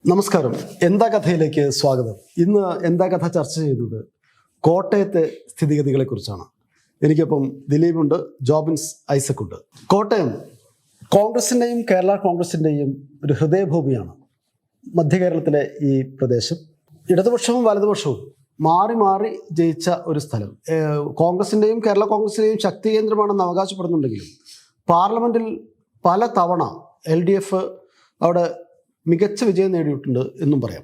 നമസ്കാരം. എന്താ കഥയിലേക്ക് സ്വാഗതം. ഇന്ന് എന്താ കഥ ചർച്ച ചെയ്യുന്നത് കോട്ടയത്തെ സ്ഥിതിഗതികളെ കുറിച്ചാണ്. എനിക്കൊപ്പം ദിലീപുണ്ട്, ജോബിൻസ് ഐസക് ഉണ്ട്. കോട്ടയം കോൺഗ്രസിൻ്റെയും കേരള കോൺഗ്രസിൻ്റെയും ഒരു ഹൃദയഭൂമിയാണ്. മധ്യ കേരളത്തിലെ ഈ പ്രദേശം ഇടതുപക്ഷവും വലതുപക്ഷവും മാറി മാറി ജയിച്ച ഒരു സ്ഥലം. കോൺഗ്രസിൻ്റെയും കേരള കോൺഗ്രസിൻ്റെയും ശക്തി കേന്ദ്രമാണെന്ന് അവകാശപ്പെടുന്നുണ്ടെങ്കിലും പാർലമെൻറ്റിൽ പല തവണ LDF അവിടെ മികച്ച വിജയം നേടിയിട്ടുണ്ട് എന്നും പറയാം.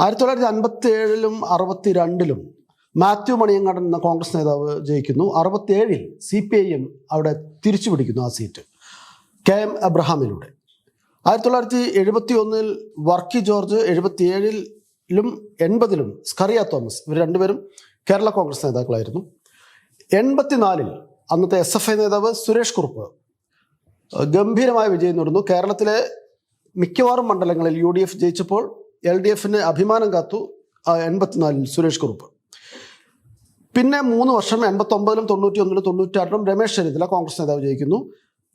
1957-ലും 62-ലും മാത്യു മണിയങ്ങാടൻ എന്ന കോൺഗ്രസ് നേതാവ് ജയിക്കുന്നു. 67-ൽ CPIM അവിടെ തിരിച്ചു പിടിക്കുന്നു ആ സീറ്റ് KM അബ്രഹാമിലൂടെ. 1971-ൽ വർക്കി ജോർജ്, 77-ലും 80-ലും സ്കറിയ തോമസ്, ഇവർ രണ്ടുപേരും കേരള കോൺഗ്രസ് നേതാക്കളായിരുന്നു. 84-ൽ അന്നത്തെ SFI നേതാവ് സുരേഷ് കുറുപ്പ് ഗംഭീരമായ വിജയം നേടുന്നു. കേരളത്തിലെ മിക്കവാറും മണ്ഡലങ്ങളിൽ UDF ജയിച്ചപ്പോൾ LDFന് അഭിമാനം കാത്തു 84-ൽ സുരേഷ് കുറുപ്പ്. പിന്നെ 3 വർഷം 89-ലും 91-ലും 96-ലും രമേശ് ചെന്നിത്തല കോൺഗ്രസ് നേതാവ് ജയിക്കുന്നു.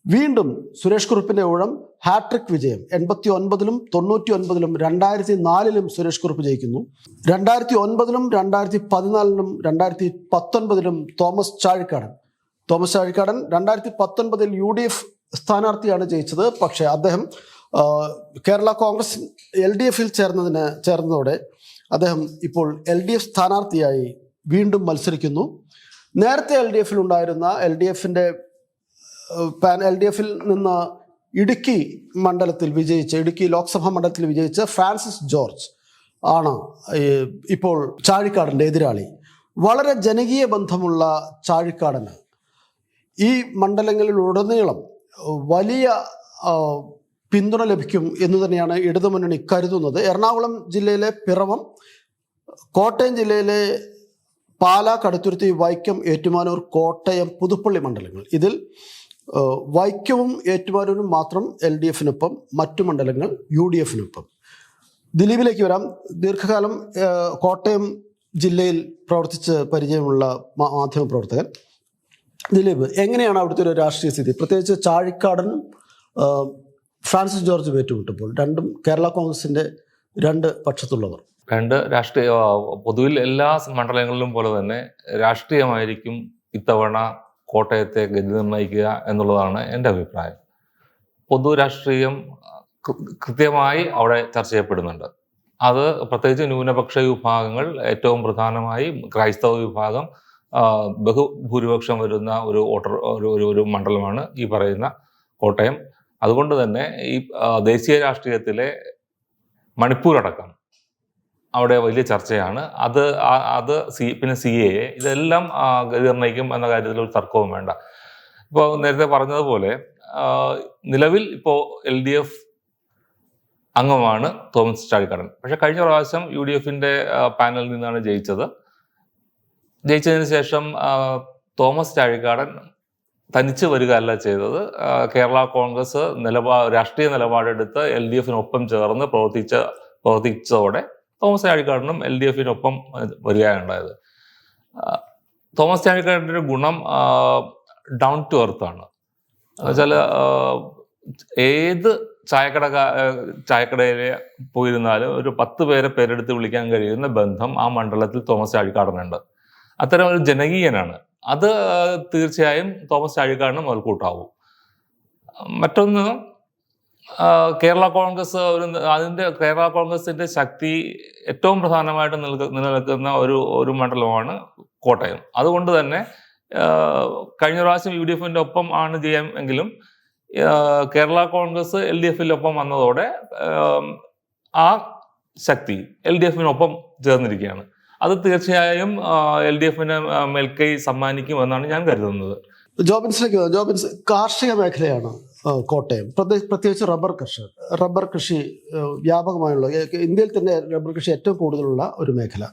വീണ്ടും സുരേഷ് കുറുപ്പിന്റെ ഊഴം ഹാട്രിക് വിജയം. 89-ലും 99-ലും 2004-ലും സുരേഷ് കുറുപ്പ് ജയിക്കുന്നു. 2009-ലും 2014-ലും 2019-ലും തോമസ് ചാഴിക്കാടൻ 2019-ൽ UDF സ്ഥാനാർത്ഥിയാണ് ജയിച്ചത്. പക്ഷേ അദ്ദേഹം കേരള കോൺഗ്രസ് LDFിൽ ചേർന്നതോടെ അദ്ദേഹം ഇപ്പോൾ LDF സ്ഥാനാർത്ഥിയായി വീണ്ടും മത്സരിക്കുന്നു. നേരത്തെ LDFിൽ ഉണ്ടായിരുന്ന LDFിൽ നിന്ന് ഇടുക്കി ലോക്സഭാ മണ്ഡലത്തിൽ വിജയിച്ച ഫ്രാൻസിസ് ജോർജ് ആണ് ഇപ്പോൾ ചാഴിക്കാടൻ്റെ എതിരാളി. വളരെ ജനകീയ ബന്ധമുള്ള ചാഴിക്കാടന് ഈ മണ്ഡലങ്ങളിലുടനീളം വലിയ പിന്തുണ ലഭിക്കും എന്ന് തന്നെയാണ് ഇടതുമുന്നണി കരുതുന്നത്. എറണാകുളം ജില്ലയിലെ പിറവം, കോട്ടയം ജില്ലയിലെ പാലാ, കടുത്തുരുത്തി, വൈക്കം, ഏറ്റുമാനൂർ, കോട്ടയം, പുതുപ്പള്ളി മണ്ഡലങ്ങൾ. ഇതിൽ വൈക്കവും ഏറ്റുമാനൂരും മാത്രം LDFിനൊപ്പം, മറ്റു മണ്ഡലങ്ങൾ UDFിനൊപ്പം. ദിലീപിലേക്ക് വരാം. ദീർഘകാലം കോട്ടയം ജില്ലയിൽ പ്രവർത്തിച്ച് പരിചയമുള്ള മാധ്യമപ്രവർത്തകൻ ദിലീപ്, എങ്ങനെയാണ് അവിടുത്തെ ഒരു രാഷ്ട്രീയ സ്ഥിതി? പ്രത്യേകിച്ച് ചാഴിക്കാടനും ഫ്രാൻസിസ് ജോർജ് ഏറ്റുമുട്ടപ്പോൾ രണ്ടും കേരള കോൺഗ്രസിന്റെ രണ്ട് പക്ഷത്തുള്ളവർ. രണ്ട് രാഷ്ട്രീയ പൊതുവിൽ എല്ലാ മണ്ഡലങ്ങളിലും പോലെ തന്നെ രാഷ്ട്രീയമായിരിക്കും ഇത്തവണ കോട്ടയത്തെ ഗതി നിർണ്ണയിക്കുക എന്നുള്ളതാണ് എൻ്റെ അഭിപ്രായം. പൊതു രാഷ്ട്രീയം കൃത്യമായി അവിടെ ചർച്ച ചെയ്യപ്പെടുന്നുണ്ട്. അത് പ്രത്യേകിച്ച് ന്യൂനപക്ഷ വിഭാഗങ്ങൾ, ഏറ്റവും പ്രധാനമായി ക്രൈസ്തവ വിഭാഗം ബഹുഭൂരിപക്ഷം വരുന്ന ഒരു മണ്ഡലമാണ് ഈ പറയുന്ന കോട്ടയം. അതുകൊണ്ട് തന്നെ ഈ ദേശീയ രാഷ്ട്രീയത്തിലെ മണിപ്പൂർ അടക്കം അവിടെ വലിയ ചർച്ചയാണ്. പിന്നെ CAA ഇതെല്ലാം ഗതി നിർണ്ണയിക്കും എന്ന കാര്യത്തിൽ ഒരു തർക്കവും വേണ്ട. ഇപ്പോൾ നേരത്തെ പറഞ്ഞതുപോലെ നിലവിൽ ഇപ്പോൾ LDF അംഗമാണ് തോമസ് ചാഴിക്കാടൻ. പക്ഷെ കഴിഞ്ഞ പ്രാവശ്യം UDFിന്റെ പാനലിൽ നിന്നാണ് ജയിച്ചതിന് ശേഷം തോമസ് ചാഴിക്കാടൻ തനിച്ച് വരികയല്ല ചെയ്തത്. കേരള കോൺഗ്രസ് രാഷ്ട്രീയ നിലപാടെടുത്ത് LDFിനൊപ്പം ചേർന്ന് പ്രവർത്തിച്ചതോടെ തോമസ് ചാഴിക്കാടനും LDFിനൊപ്പം വരികയുണ്ടായത്. തോമസ് ചാഴിക്കാടൻ്റെ ഒരു ഗുണം ഡൗൺ ടു എർത്ത് ആണ്. എന്നുവെച്ചാൽ ഏത് ചായക്കടയിൽ പോയിരുന്നാലും ഒരു 10 പേരെ പേരെടുത്ത് വിളിക്കാൻ കഴിയുന്ന ബന്ധം ആ മണ്ഡലത്തിൽ തോമസ് ചാഴിക്കാടനുണ്ട്. അത്തരം ഒരു ജനകീയനാണ്. അത് തീർച്ചയായും തോമസ് ചാഴിക്കാടനും മുതൽക്കൂട്ടാവും. മറ്റൊന്ന്, കേരള കോൺഗ്രസിന്റെ ശക്തി ഏറ്റവും പ്രധാനമായിട്ട് നിലനിൽക്കുന്ന ഒരു മണ്ഡലമാണ് കോട്ടയം. അതുകൊണ്ട് തന്നെ കഴിഞ്ഞ പ്രാവശ്യം UDFിന്റെ ഒപ്പം ആണ് എങ്കിലും കേരള കോൺഗ്രസ് LDFിനൊപ്പം വന്നതോടെ ആ ശക്തി LDFിനൊപ്പം ചേർന്നിരിക്കുകയാണ്. അത് തീർച്ചയായും LDFിന് മേൽക്കൈ സമ്മാനിക്കുമെന്നാണ് ഞാൻ കരുതുന്നത്. ജോബിൻസ്, കാർഷിക മേഖലയാണ് കോട്ടയം, പ്രത്യേകിച്ച് റബ്ബർ കൃഷി വ്യാപകമായുള്ള, ഇന്ത്യയിൽ തന്നെ റബ്ബർ കൃഷി ഏറ്റവും കൂടുതലുള്ള ഒരു മേഖല.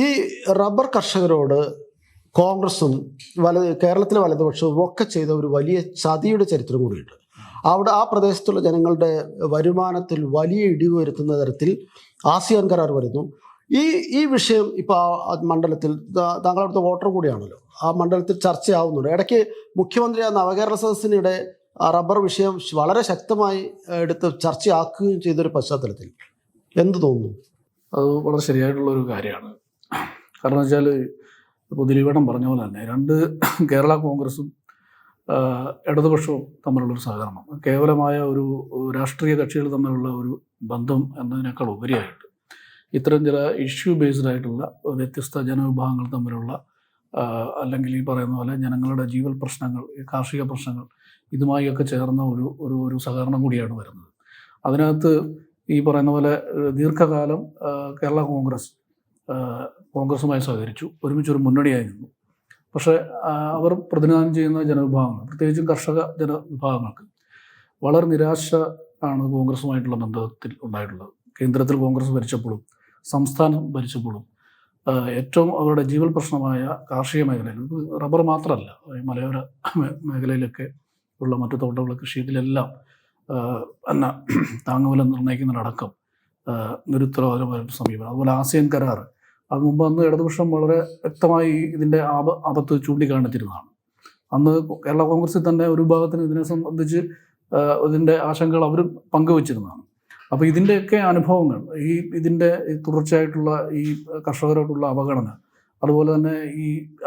ഈ റബ്ബർ കർഷകരോട് കോൺഗ്രസും കേരളത്തിലെ വലതുപക്ഷവും ഒക്കെ ചെയ്ത ഒരു വലിയ ചതിയുടെ ചരിത്രം കൂടിയുണ്ട്. ആ പ്രദേശത്തുള്ള ജനങ്ങളുടെ വരുമാനത്തിൽ വലിയ ഇടിവ് വരുത്തുന്ന തരത്തിൽ ആസിയാൻ കരാർ വരുന്നു. ഈ വിഷയം ഇപ്പോൾ ആ മണ്ഡലത്തിൽ, താങ്കൾ അവിടുത്തെ വോട്ടർ കൂടിയാണല്ലോ, ആ മണ്ഡലത്തിൽ ചർച്ചയാവുന്നുണ്ട്. ഇടയ്ക്ക് മുഖ്യമന്ത്രി ആ നവകേരള സദസ്സിനിടെ റബ്ബർ വിഷയം വളരെ ശക്തമായി എടുത്ത് ചർച്ചയാക്കുകയും ചെയ്തൊരു പശ്ചാത്തലത്തിൽ എന്ത് തോന്നുന്നു? അത് വളരെ ശരിയായിട്ടുള്ളൊരു കാര്യമാണ്. കാരണം വെച്ചാൽ ഇപ്പോൾ ദിലീപേട്ടൻ പറഞ്ഞ പോലെ തന്നെ കേരള കോൺഗ്രസും ഇടതുപക്ഷവും തമ്മിലുള്ളൊരു സഹകരണം കേവലമായ ഒരു രാഷ്ട്രീയ കക്ഷികൾ തമ്മിലുള്ള ഒരു ബന്ധം എന്നതിനേക്കാൾ ഉപരിയായിട്ട് ഇത്തരം ചില ഇഷ്യൂ ബേസ്ഡ് ആയിട്ടുള്ള വ്യത്യസ്ത ജനവിഭാഗങ്ങൾ തമ്മിലുള്ള അല്ലെങ്കിൽ ഈ പറയുന്ന പോലെ ജനങ്ങളുടെ ജീവൽ പ്രശ്നങ്ങൾ, കാർഷിക പ്രശ്നങ്ങൾ, ഇതുമായൊക്കെ ചേർന്ന ഒരു സഹകരണം കൂടിയാണ് വരുന്നത്. അതിനകത്ത് ഈ പറയുന്ന പോലെ ദീർഘകാലം കേരള കോൺഗ്രസുമായി സഹകരിച്ചു, ഒരുമിച്ചൊരു മുന്നണിയായി നിന്നു. പക്ഷേ അവർ പ്രതിനിധാനം ചെയ്യുന്ന ജനവിഭാഗങ്ങൾ, പ്രത്യേകിച്ചും കർഷക ജനവിഭാഗങ്ങൾക്ക് വളരെ നിരാശ ആണ് കോൺഗ്രസുമായിട്ടുള്ള ബന്ധത്തിൽ ഉണ്ടായിട്ടുള്ളത്. കേന്ദ്രത്തിൽ കോൺഗ്രസ് ഭരിച്ചപ്പോഴും സംസ്ഥാനം ഭരിച്ചപ്പോഴും ഏറ്റവും അവരുടെ ജീവൽ പ്രശ്നമായ കാർഷിക മേഖലയിൽ, റബ്ബർ മാത്രമല്ല, മലയോര മേഖലയിലൊക്കെ ഉള്ള മറ്റു തോട്ടവിള കൃഷി, ഇതിലെല്ലാം എന്നാ താങ്ങുവില നിർണ്ണയിക്കുന്നതിനടക്കം നിരുത്തരവാദപരമായ സമീപനം. അതുപോലെ ആസിയൻ കരാർ, അത് മുമ്പ് അന്ന് ഇടതുപക്ഷം വളരെ വ്യക്തമായി ഇതിൻ്റെ ആപത്ത് ചൂണ്ടിക്കാണിച്ചിരുന്നതാണ്. അന്ന് കേരള കോൺഗ്രസിൽ തന്നെ ഒരു വിഭാഗത്തിന് ഇതിനെ സംബന്ധിച്ച് ഇതിൻ്റെ ആശങ്കകൾ അവർ പങ്കുവച്ചിരുന്നതാണ്. അപ്പോൾ ഇതിൻ്റെയൊക്കെ അനുഭവങ്ങൾ, ഇതിൻ്റെ തുടർച്ചയായിട്ടുള്ള ഈ കർഷകരോടുള്ള അവഗണന, അതുപോലെ തന്നെ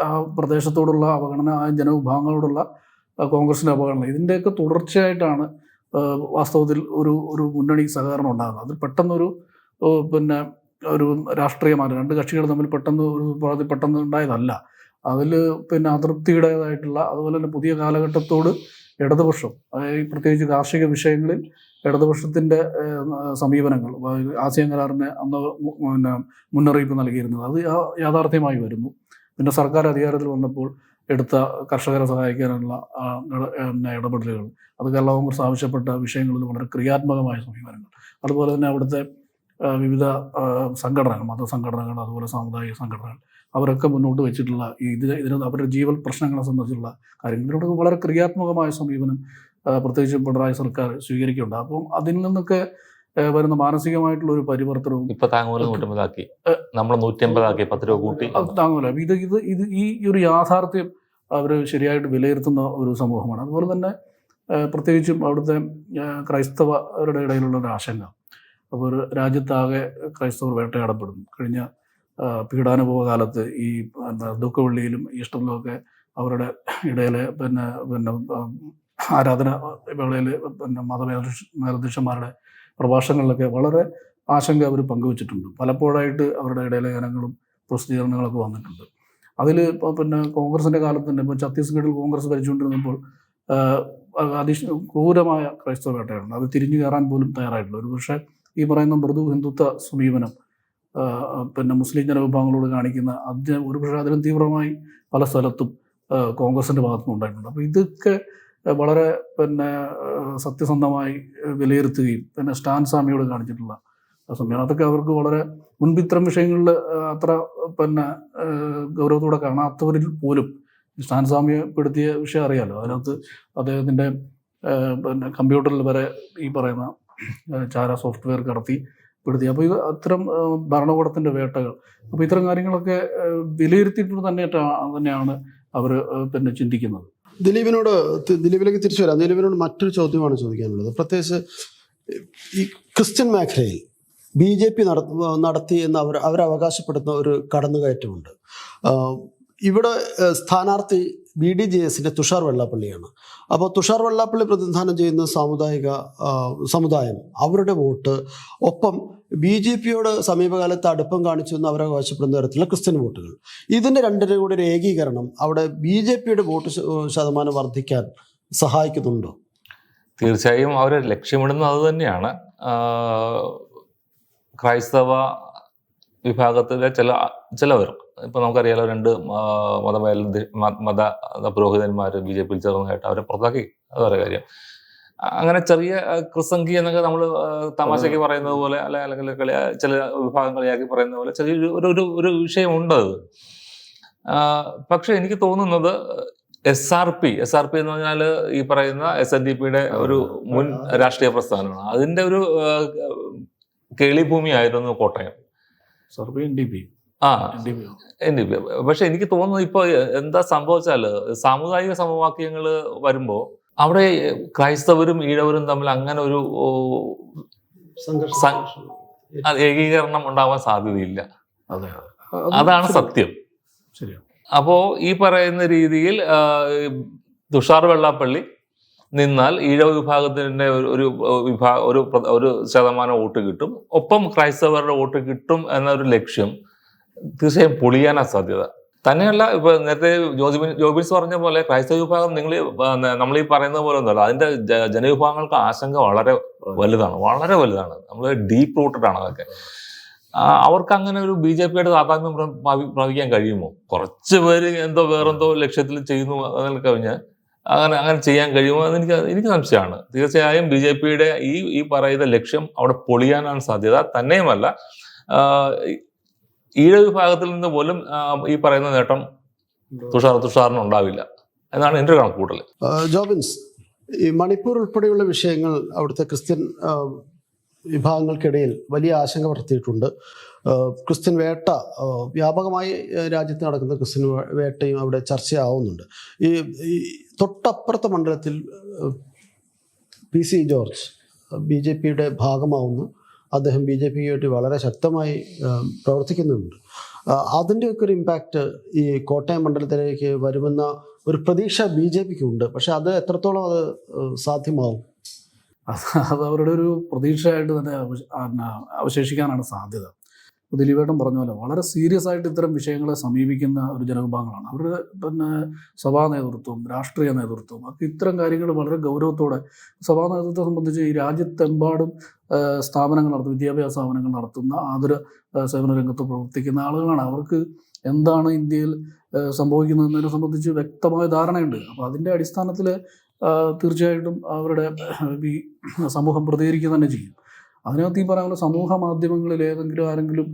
ആ പ്രദേശത്തോടുള്ള അവഗണന, ആ ജനവിഭാഗങ്ങളോടുള്ള കോൺഗ്രസിൻ്റെ അവഗണന, ഇതിൻ്റെയൊക്കെ തുടർച്ചയായിട്ടാണ് വാസ്തവത്തിൽ ഒരു മുന്നണി സഹകരണം ഉണ്ടാകുന്നത്. അത് പെട്ടെന്നൊരു ഒരു രാഷ്ട്രീയ മാറ്റം, രണ്ട് കക്ഷികൾ തമ്മിൽ പെട്ടെന്ന് ഉണ്ടായതല്ല. അതിൽ അതൃപ്തിയുടേതായിട്ടുള്ള, അതുപോലെ തന്നെ പുതിയ കാലഘട്ടത്തോട് ഇടതുപക്ഷം, പ്രത്യേകിച്ച് കാർഷിക വിഷയങ്ങളിൽ ഇടതുപക്ഷത്തിൻ്റെ സമീപനങ്ങൾ, ആസിയൻ കരാറിനെ അന്ന് മുന്നറിയിപ്പ് നൽകിയിരുന്നത്, അത് യാഥാർത്ഥ്യമായി വരുന്നു. പിന്നെ സർക്കാർ അധികാരത്തിൽ വന്നപ്പോൾ എടുത്ത കർഷകരെ സഹായിക്കാനുള്ള ഇടപെടലുകൾ, അത് കേരള കോൺഗ്രസ് ആവശ്യപ്പെട്ട വിഷയങ്ങളിൽ വളരെ ക്രിയാത്മകമായ സമീപനങ്ങൾ, അതുപോലെ തന്നെ അവിടുത്തെ വിവിധ സംഘടനകൾ, മതസംഘടനകൾ, അതുപോലെ സാമുദായിക സംഘടനകൾ, അവരൊക്കെ മുന്നോട്ട് വെച്ചിട്ടുള്ള ഇതിന് അവരുടെ ജീവൽ പ്രശ്നങ്ങളെ സംബന്ധിച്ചുള്ള കാര്യങ്ങൾ, ഇതിനോട് വളരെ ക്രിയാത്മകമായ സമീപനം പ്രത്യേകിച്ച് പിണറായി സർക്കാർ സ്വീകരിക്കുന്നുണ്ട്. അപ്പം അതിൽ നിന്നൊക്കെ വരുന്ന മാനസികമായിട്ടുള്ള ഒരു പരിവർത്തനവും ഇപ്പൊ താങ്ങൂല 150 നമ്മൾ 150 10 രൂപ കൂട്ടി താങ്ങൂല. ഇത് ഈ ഒരു യാഥാർത്ഥ്യം അവർ ശരിയായിട്ട് വിലയിരുത്തുന്ന ഒരു സമൂഹമാണ്. അതുപോലെ തന്നെ പ്രത്യേകിച്ചും അവിടുത്തെ ക്രൈസ്തവരുടെ ഇടയിലുള്ള ഒരു ആശങ്ക, അപ്പോൾ ഒരു രാജ്യത്താകെ ക്രൈസ്തവർ വേട്ടയാടപ്പെടുന്നു. കഴിഞ്ഞ പീഡാനുഭവ കാലത്ത് ഈ ദുഃഖവെള്ളിയിലും ഈസ്റ്ററിലുമൊക്കെ അവരുടെ ഇടയിലെ ആരാധന വേളയിൽ മതമേലധ്യക്ഷന്മാരുടെ പ്രഭാഷണങ്ങളിലൊക്കെ വളരെ ആശങ്ക അവർ പങ്കുവച്ചിട്ടുണ്ട്. പലപ്പോഴായിട്ട് അവരുടെ ഇടയിലെ ഗാനങ്ങളും പ്രസിദ്ധീകരണങ്ങളൊക്കെ വന്നിട്ടുണ്ട്. അതിൽ കോൺഗ്രസിൻ്റെ കാലത്ത് തന്നെ ഇപ്പോൾ ഛത്തീസ്ഗഡിൽ കോൺഗ്രസ് ഭരിച്ചുകൊണ്ടിരുന്നപ്പോൾ ക്രൂരമായ ക്രൈസ്തവ വേട്ടയാണ്. അത് തിരിഞ്ഞു കയറാൻ പോലും തയ്യാറായിട്ടില്ല. ഒരു പക്ഷേ ഈ പറയുന്ന മൃദു ഹിന്ദുത്വ സമീപനം മുസ്ലിം ജനവിഭാഗങ്ങളോട് കാണിക്കുന്ന ഒരു പക്ഷേ അതിലും തീവ്രമായി പല സ്ഥലത്തും കോൺഗ്രസിൻ്റെ ഭാഗത്തുനിന്ന് ഉണ്ടായിട്ടുണ്ട്. അപ്പോൾ ഇതൊക്കെ വളരെ സത്യസന്ധമായി വിലയിരുത്തുകയും സ്റ്റാൻ സ്വാമിയോട് കാണിച്ചിട്ടുള്ള സമീപനം, അതൊക്കെ അവർക്ക് വളരെ മുൻപ് ഇത്തരം വിഷയങ്ങളിൽ അത്ര ഗൗരവത്തോടെ കാണാത്തവരിൽ പോലും സ്റ്റാൻ സ്വാമിയെ പെടുത്തിയ വിഷയം അറിയാമല്ലോ. അതിനകത്ത് അദ്ദേഹത്തിൻ്റെ കമ്പ്യൂട്ടറിൽ വരെ ഈ പറയുന്ന ചാര സോഫ്റ്റ്വെയർ കടത്തി പെടുത്തി. അപ്പോൾ ഇത് അത്തരം ഭരണകൂടത്തിൻ്റെ വേട്ടകൾ, അപ്പോൾ ഇത്തരം കാര്യങ്ങളൊക്കെ വിലയിരുത്തിയിട്ട് തന്നെയാണ് അവർ ചിന്തിക്കുന്നത്. ദിലീപിലേക്ക് തിരിച്ചു വരാം. ദിലീപിനോട് മറ്റൊരു ചോദ്യമാണ് ചോദിക്കാനുള്ളത്. പ്രത്യേകിച്ച് ഈ ക്രിസ്ത്യൻ മേഖലയിൽ BJP നടത്തി എന്ന് അവരവകാശപ്പെടുന്ന ഒരു കടന്നുകയറ്റമുണ്ട്. ഇവിടെ സ്ഥാനാർത്ഥി BDJSന്റെ തുഷാർ വെള്ളാപ്പള്ളിയാണ്. അപ്പോൾ തുഷാർ വെള്ളാപ്പള്ളി പ്രതിനിധാനം ചെയ്യുന്ന സമുദായം, അവരുടെ വോട്ട്, ഒപ്പം BJPയോട് സമീപകാലത്ത് അടുപ്പം കാണിച്ചു എന്ന് അവരവകാശപ്പെടുന്ന തരത്തിലുള്ള ക്രിസ്ത്യൻ വോട്ടുകൾ, ഇതിൻ്റെ രണ്ടിനും കൂടി ഒരു ഏകീകരണം അവിടെ BJPയുടെ വോട്ട് ശതമാനം വർദ്ധിക്കാൻ സഹായിക്കുന്നുണ്ടോ? തീർച്ചയായും അവർ ലക്ഷ്യമിടുന്നത് അത് തന്നെയാണ്. ക്രൈസ്തവ വിഭാഗത്തിലെ ചിലവർ, ഇപ്പം നമുക്കറിയാലോ, 2 മത പുരോഹിതന്മാർ BJPയിൽ ചേർന്നതായിട്ട് അവരെ പുറത്താക്കി. അത് വേറെ കാര്യം. അങ്ങനെ ചെറിയ ക്രിസംഖി എന്നൊക്കെ നമ്മൾ തമാശയ്ക്ക് പറയുന്നത് പോലെ, അല്ലെങ്കിൽ ചില വിഭാഗം കളിയാക്കി പറയുന്ന പോലെ ചെറിയൊരു വിഷയമുണ്ട്. പക്ഷെ എനിക്ക് തോന്നുന്നത് SRP എന്ന് പറഞ്ഞാൽ ഈ പറയുന്ന SNDPയുടെ ഒരു മുൻ രാഷ്ട്രീയ പ്രസ്ഥാനമാണ്. അതിൻ്റെ ഒരു കേളിഭൂമിയായിരുന്നു കോട്ടയം. NDP. പക്ഷെ എനിക്ക് തോന്നുന്നു ഇപ്പോൾ എന്താ സംഭവിച്ചാൽ, സാമുദായിക സമവാക്യങ്ങൾ വരുമ്പോൾ അവിടെ ക്രൈസ്തവരും ഈഴവരും തമ്മിൽ അങ്ങനെ ഒരു ഏകീകരണം ഉണ്ടാവാൻ സാധ്യതയില്ല. അതെ, അതാണ് സത്യം. ശരിയാണ്. അപ്പോ ഈ പറയുന്ന രീതിയിൽ തുഷാർ വെള്ളാപ്പള്ളി നിന്നാൽ ഈഴവ വിഭാഗത്തിന്റെ ഒരു ശതമാനം വോട്ട് കിട്ടും, ഒപ്പം ക്രൈസ്തവരുടെ വോട്ട് കിട്ടും എന്നൊരു ലക്ഷ്യം തീർച്ചയായും പൊളിയാനാ സാധ്യത. തന്നെയല്ല, ഇപ്പൊ നേരത്തെ ജോബിൻസ് പറഞ്ഞ പോലെ ക്രൈസ്തവ വിഭാഗം നമ്മൾ ഈ പറയുന്ന പോലെ ഒന്നുമല്ല. അതിന്റെ ജനവിഭാഗങ്ങൾക്ക് ആശങ്ക വളരെ വലുതാണ്. നമ്മൾ ഡീപ്പ് റൂട്ടഡ് ആണ് അതൊക്കെ. അവർക്ക് അങ്ങനെ ഒരു BJP-യുടെ താതാത്മ്യം പ്രാപിക്കാൻ കഴിയുമോ? കുറച്ച് പേര് വേറെന്തോ ലക്ഷ്യത്തിൽ ചെയ്യുന്നു അതിൽ കവിഞ്ഞാൽ അങ്ങനെ ചെയ്യാൻ കഴിയുമോ എന്ന് എനിക്ക് സംശയമാണ്. തീർച്ചയായും BJP-യുടെ ഈ പറയുന്ന ലക്ഷ്യം അവിടെ പൊളിയാനാണ് സാധ്യത. തന്നെയുമല്ല, ഈഴ വിഭാഗത്തിൽ നിന്ന് പോലും ഈ പറയുന്ന നേട്ടം തുഷാറിന് ഉണ്ടാവില്ല എന്നാണ് എൻ്റെ ഒരു കണക്കുകൂട്ടൽ. ജോബിൻസ്, ഈ മണിപ്പൂർ ഉൾപ്പെടെയുള്ള വിഷയങ്ങൾ അവിടുത്തെ ക്രിസ്ത്യൻ വിഭാഗങ്ങൾക്കിടയിൽ വലിയ ആശങ്ക വർത്തിയിട്ടുണ്ട്. ക്രിസ്ത്യൻ വേട്ട വ്യാപകമായി രാജ്യത്ത് നടക്കുന്ന ക്രിസ്ത്യൻ വേട്ടയും അവിടെ ചർച്ചയാവുന്നുണ്ട്. ഈ തൊട്ടപ്പുറത്തെ മണ്ഡലത്തിൽ PC ജോർജ് BJP-യുടെ ഭാഗമാവുന്നു. അദ്ദേഹം BJP-യുമായിട്ട് വളരെ ശക്തമായി പ്രവർത്തിക്കുന്നുണ്ട്. അതിൻ്റെയൊക്കെ ഒരു ഇമ്പാക്റ്റ് ഈ കോട്ടയം മണ്ഡലത്തിലേക്ക് വരുമെന്ന ഒരു പ്രതീക്ഷ BJP-ക്ക് ഉണ്ട്. പക്ഷെ അത് എത്രത്തോളം അത് സാധ്യമാവും? അത് അവരുടെ ഒരു പ്രതീക്ഷയായിട്ട് തന്നെ അവശേഷിക്കാനാണ് സാധ്യത. ദിലീപേട്ടൻ പറഞ്ഞ പോലെ വളരെ സീരിയസ് ആയിട്ട് ഇത്തരം വിഷയങ്ങളെ സമീപിക്കുന്ന ഒരു ജനവിഭാഗങ്ങളാണ്. അവരുടെ പിന്നെ സഭാ നേതൃത്വം, രാഷ്ട്രീയ നേതൃത്വം ഒക്കെ ഇത്തരം കാര്യങ്ങൾ വളരെ ഗൗരവത്തോടെ, സഭാ നേതൃത്വത്തെ സംബന്ധിച്ച് ഈ രാജ്യത്തെമ്പാടും സ്ഥാപനങ്ങൾ നടത്തുന്ന, വിദ്യാഭ്യാസ സ്ഥാപനങ്ങൾ നടത്തുന്ന, ആതുര സേവന രംഗത്ത് പ്രവർത്തിക്കുന്ന ആളുകളാണ്. അവർക്ക് എന്താണ് ഇന്ത്യയിൽ സംഭവിക്കുന്നതിനെ സംബന്ധിച്ച് വ്യക്തമായ ധാരണയുണ്ട്. അപ്പോൾ അതിൻ്റെ അടിസ്ഥാനത്തിൽ തീർച്ചയായിട്ടും അവരുടെ ഈ സമൂഹം പ്രതികരിക്കുക തന്നെ ചെയ്യും. അതിനകത്ത് ഈ പറയുന്ന സമൂഹ മാധ്യമങ്ങളിൽ ആരെങ്കിലും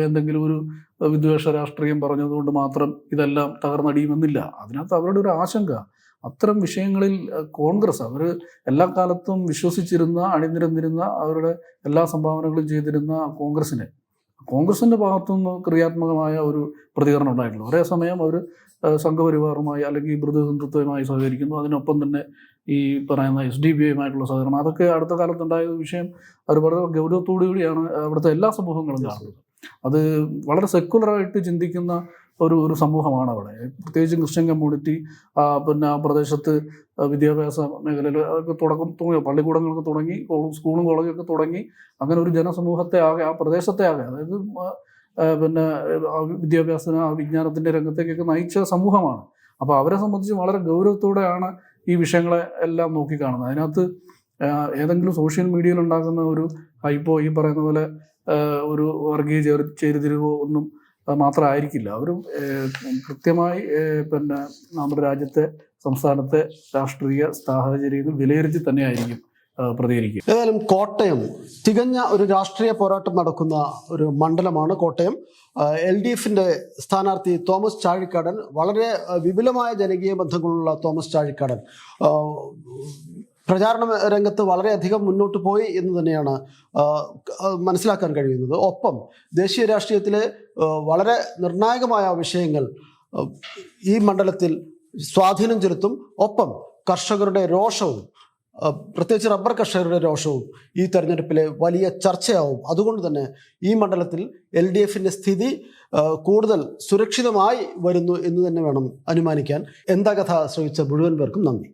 എന്തെങ്കിലും ഒരു വിദ്വേഷ രാഷ്ട്രീയം പറഞ്ഞതുകൊണ്ട് മാത്രം ഇതെല്ലാം തകർന്നടിയുമെന്നില്ല. അതിനകത്ത് അവരുടെ ഒരു ആശങ്ക, അത്തരം വിഷയങ്ങളിൽ കോൺഗ്രസ് അവർ എല്ലാ കാലത്തും വിശ്വസിച്ചിരുന്ന, അണിനിരന്നിരുന്ന, അവരുടെ എല്ലാ സംഭാവനകളും ചെയ്തിരുന്ന കോൺഗ്രസിൻ്റെ ഭാഗത്തുനിന്ന് ക്രിയാത്മകമായ ഒരു പ്രതികരണം ഉണ്ടായിട്ടുള്ളൂ. ഒരേ സമയം അവർ സംഘപരിവാറുമായി അല്ലെങ്കിൽ മൃദുഹിന്ദുത്വവുമായി സഹകരിക്കുന്നു. അതിനൊപ്പം തന്നെ ഈ പറയുന്ന SDPI-യുമായിട്ടുള്ള സഹകരണം, അതൊക്കെ അടുത്ത കാലത്തുണ്ടായ വിഷയം അവർ വളരെ ഗൗരവത്തോടുകൂടിയാണ് അവിടുത്തെ എല്ലാ സമൂഹങ്ങളും കാണുന്നത്. അത് വളരെ സെക്കുലറായിട്ട് ചിന്തിക്കുന്ന ഒരു സമൂഹമാണ് അവിടെ. പ്രത്യേകിച്ചും ക്രിസ്ത്യൻ കമ്മ്യൂണിറ്റി പിന്നെ ആ പ്രദേശത്ത് വിദ്യാഭ്യാസ മേഖലയിൽ ഒക്കെ തുടങ്ങി, പള്ളിക്കൂടങ്ങളൊക്കെ തുടങ്ങി, സ്കൂളും കോളേജൊക്കെ തുടങ്ങി, അങ്ങനെ ഒരു ജനസമൂഹത്തെ ആകെ, ആ പ്രദേശത്തെ ആകെ, അതായത് പിന്നെ വിദ്യാഭ്യാസത്തിന്, വിജ്ഞാനത്തിൻ്റെ രംഗത്തേക്കൊക്കെ നയിച്ച സമൂഹമാണ്. അപ്പോൾ അവരെ സംബന്ധിച്ച് വളരെ ഗൗരവത്തോടെയാണ് ഈ വിഷയങ്ങളെ എല്ലാം നോക്കിക്കാണുന്നത്. അതിനകത്ത് ഏതെങ്കിലും സോഷ്യൽ മീഡിയയിൽ ഉണ്ടാകുന്ന ഒരു ഹൈപ്പോ, ഈ പറയുന്ന പോലെ ഒരു വർഗീയ ചേരിതിരിവോ ഒന്നും മാത്രമായിരിക്കില്ല. അവർ കൃത്യമായി പിന്നെ നമ്മുടെ രാജ്യത്തെ, സംസ്ഥാനത്തെ രാഷ്ട്രീയ സാഹചര്യങ്ങൾ വിലയിരുത്തി തന്നെയായിരിക്കും പ്രതികരിക്കുക. ഏതായാലും കോട്ടയം തികഞ്ഞ ഒരു രാഷ്ട്രീയ പോരാട്ടം നടക്കുന്ന ഒരു മണ്ഡലമാണ് കോട്ടയം. LDF-ന്റെ സ്ഥാനാർത്ഥി തോമസ് ചാഴിക്കാടൻ, വളരെ വിപുലമായ ജനകീയ ബന്ധങ്ങളുള്ള തോമസ് ചാഴിക്കാടൻ പ്രചാരണ രംഗത്ത് വളരെയധികം മുന്നോട്ട് പോയി എന്ന് തന്നെയാണ് മനസ്സിലാക്കാൻ കഴിയുന്നത്. ഒപ്പം ദേശീയ രാഷ്ട്രീയത്തിലെ വളരെ നിർണായകമായ വിഷയങ്ങൾ ഈ മണ്ഡലത്തിൽ സ്വാധീനം ചെലുത്തും. ഒപ്പം കർഷകരുടെ രോഷവും, പ്രത്യേകിച്ച് റബ്ബർ കർഷകരുടെ രോഷവും ഈ തെരഞ്ഞെടുപ്പിലെ വലിയ ചർച്ചയാവും. അതുകൊണ്ട് തന്നെ ഈ മണ്ഡലത്തിൽ LDF-ന്റെ സ്ഥിതി കൂടുതൽ സുരക്ഷിതമായി വരുന്നു എന്ന് തന്നെ വേണം അനുമാനിക്കാൻ. എന്താ കഥ ശ്രമിച്ച മുഴുവൻ പേർക്കും നന്ദി.